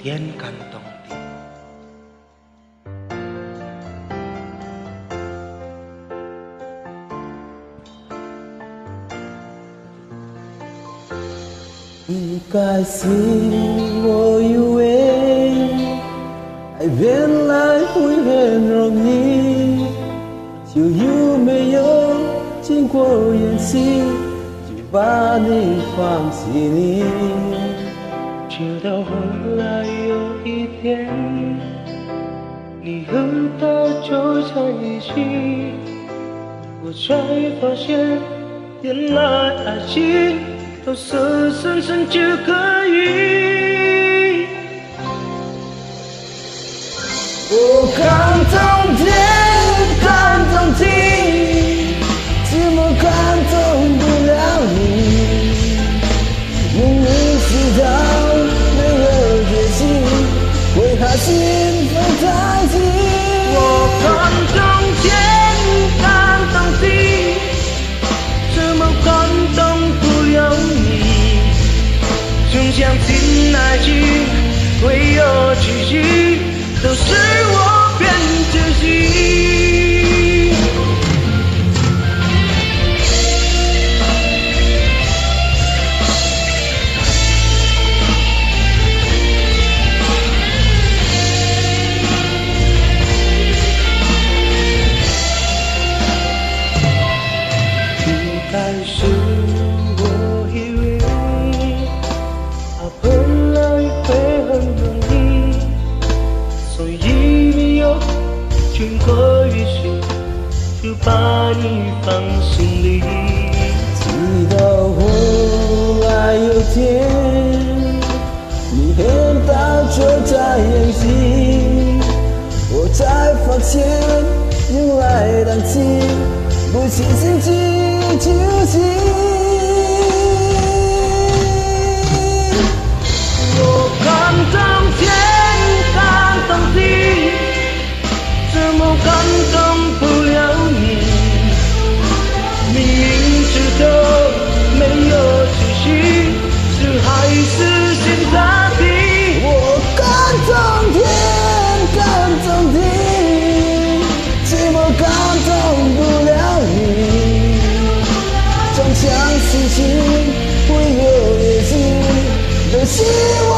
点感动的。一开始我以为爱原来会很容易，就有没有经过演戏就把你放心里。直到后来有一天，你和他走在一起，我才发现原来爱情都色深深就可以。我看中天，看中地，怎么看中不了你？明明知道没有决心，为何心分太急？我看中天，看中地，怎么看懂不了你？总相信爱情会有奇迹，都是我骗自己。一开始我以为它本来会很容易，所以没有经过预习就把你放心里。直到后来有天，你和他坐在演戏，我才发现原来感情不是心机就行。我看中天，看懂地，怎么感动不了你？明明知道没有奇迹，是还是先打底。我看中天，看中地，怎么感动不了你？总相信情会有结局，都希望